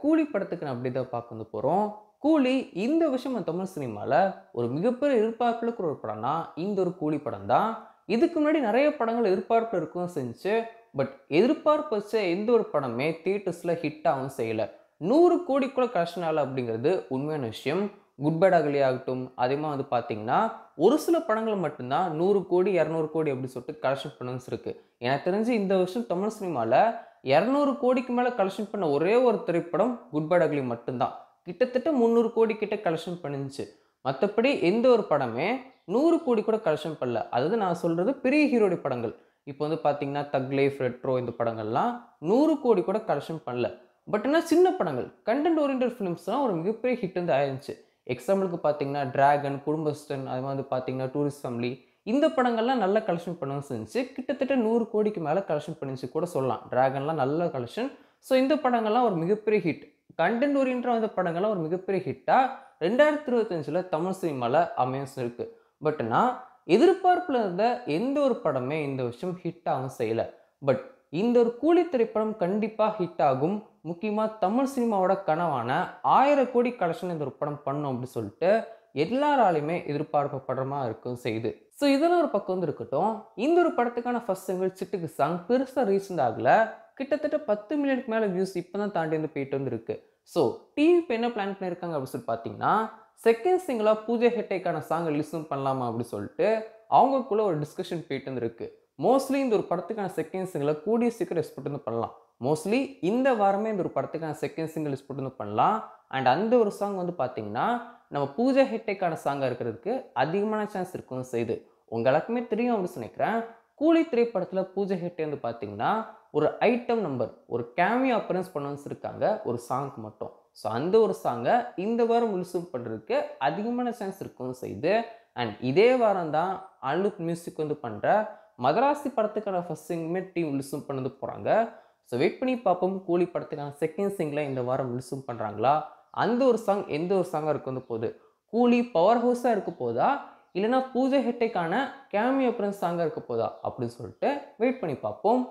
கூலி படத்துக்கு நான் அப்படி தான் பார்க்க வந்து போறோம். கூலி இந்த வருஷம் நம்ம தமிழ் சினிமால ஒரு மிகப்பெரிய எதிர்பார்ப்புல இருக்கிற ஒரு படம்னா, இந்த ஒரு கூலி படம் தான். இதுக்கு முன்னாடி நெறைய படங்கள் எதிர்பார்ப்புல இருக்கவும் செஞ்சுச்சு. பட் எதிர்பார்ப்பு வச்ச எந்த ஒரு படமே தியேட்டர்ஸ்ல ஹிட் ஆகவும் செய்யல. 100 கோடிக்குள்ள கலெக்ஷன் ஆகல அப்படிங்கிறது உண்மையான விஷயம். குட் பேட் அக்லி ஆகட்டும், அதேமாரி வந்து பார்த்தீங்கன்னா, ஒரு சில படங்கள் மட்டும் தான் 100 கோடி, 200 கோடி அப்படின்னு சொல்லிட்டு கலெக்ஷன் பண்ண இருக்கு. எனக்கு தெரிஞ்சு இந்த வருஷம் தமிழ் சினிமால 200 கோடிக்கு மேல கலெக்ஷன் பண்ண ஒரே ஒரு திரைப்படம் குட் பேட் அக்லி மட்டும் தான். கிட்டத்தட்ட 300 கோடி கிட்ட கலெக்ஷன் பண்ணிருந்துச்சு. மத்தபடி எந்த ஒரு படமே 100 கோடி கூட கலெக்ஷன் பண்ணல. அதாவது நான் சொல்றது பெரிய ஹீரோடைய படங்கள். இப்போ வந்து பார்த்தீங்கன்னா, தக் லைஃப், ரெட்ரோ இந்த படங்கள்லாம் 100 கோடி கூட கலெக்ஷன் பண்ணல. பட் ஆனா சின்ன படங்கள், கன்டென்ட் ஓரியன்டட் ஃபிலிம்ஸ்லாம் ஒரு மிகப்பெரிய ஹிட் வந்து ஆயிருந்துச்சு. எக்ஸாம்பிளுக்கு பார்த்தீங்கன்னா, டிராகன், குடும்பஸ்தன், அது மாதிரி பார்த்தீங்கன்னா, டூரிஸ்ட் ஃபேமிலி இந்த படங்கள்லாம் நல்ல கலெக்ஷன் பண்ணவும் செஞ்சுச்சு. கிட்டத்தட்ட 100 கோடிக்கு மேல கலெக்ஷன் பண்ணிருச்சு கூட சொல்லலாம். டிராகன்லாம் நல்ல கலெக்ஷன். ஸோ இந்த படங்கள்லாம் ஒரு மிகப்பெரிய ஹிட். கன்டென்ட் ஓரியன்டடா வந்த படங்கள்லாம் ஒரு மிகப்பெரிய ஹிட்டா 2025ல தமிழ் சினிமால அமைஞ்சிருக்கு. பட் நான் எதிர்பார்ப்புல இருந்த எந்த ஒரு படமே இந்த வருஷம் ஹிட் ஆகவும் செய்யல. பட் இந்த ஒரு கூலி திரைப்படம் கண்டிப்பா ஹிட் ஆகும். முக்கியமா தமிழ் சினிமாவோட கனவான 1000 கோடி கலெக்ஷன் இந்த ஒரு படம் பண்ணும் அப்படின்னு சொல்லிட்டு எல்லாராலுமே எதிர்பார்க்கப்படுற மாதிரி இருக்கும் செய்யுது. ஸோ இதெல்லாம் ஒரு பக்கம் வந்து இருக்கட்டும். இந்த ஒரு படத்துக்கான ஃபர்ஸ்ட் சிங்கிள் சிட்டுக்கு சாங் பெருசா ரீச் ஆகல. கிட்டத்தட்ட 10 மில்லியனுக்கு மேல வியூஸ் இப்பதான் தாண்டி வந்து போயிட்டு வந்து இருக்கு. ஸோ டீம் இப்போ என்ன பிளான் பண்ணியிருக்காங்க அப்படின்னு சொல்லி பார்த்தீங்கன்னா, செகண்ட் சிங்கிளா பூஜை ஹெட்டைக்கான சாங் ரிலீஸும் பண்ணலாமா அப்படின்னு சொல்லிட்டு அவங்களுக்குள்ள ஒரு டிஸ்கஷன் போயிட்டு வந்துருக்கு. மோஸ்ட்லி இந்த ஒரு படத்துக்கான செகண்ட் சிங்கிளை கூடிய சீக்கிரம் எக்ஸ்பெக்ட் வந்து பண்ணலாம். மோஸ்ட்லி இந்த வாரமே இந்த ஒரு படத்துக்கான செகண்ட் சிங்கிள் எக்ஸ்பெக்ட் வந்து பண்ணலாம். அண்ட் அந்த ஒரு சாங் வந்து பார்த்தீங்கன்னா, நம்ம பூஜா ஹெக்டேக்கான சாங்கா இருக்கிறதுக்கு அதிகமான சான்ஸ் இருக்கும் செய்யுது. உங்க எல்லாருக்குமே தெரியும் அப்படின்னு நினைக்கிறேன். கூலி திரைப்படத்துல பூஜா ஹெக்டே வந்து பார்த்தீங்கன்னா, ஒரு ஐட்டம் நம்பர், ஒரு கேமியோ அப்பீரன்ஸ் பண்ண வச்சிருக்காங்க ஒரு சாங்க்கு மட்டும். ஸோ அந்த ஒரு சாங்க இந்த வாரம் ரிலீஸ் பண்றதுக்கு அதிகமான சான்ஸ் இருக்கும் செய்யுது. அண்ட் இதே வாரம் தான் அனிருத் மியூசிக் வந்து பண்ற மதராசி படத்துக்கான ஃபர்ஸ்ட் சிங்குமே டீம் ரிலீஸ் பண்ணது போறாங்க. ஸோ வெயிட் பண்ணி பார்ப்போம் கூலி படத்துக்கான செகண்ட் சிங்கிளை இந்த வாரம் ரிலீஸ் பண்றாங்களா? அந்த ஒரு சாங் எந்த ஒரு சாங்கா இருக்க வந்து போகுது? கூலி பவர் ஹவுஸா இருக்க போதா? இல்லைனா பூஜா ஹெக்டேக்கான கேமியோ அப்பீரன்ஸ் சாங்கா இருக்க போதா? அப்படின்னு சொல்லிட்டு வெயிட் பண்ணி பார்ப்போம்.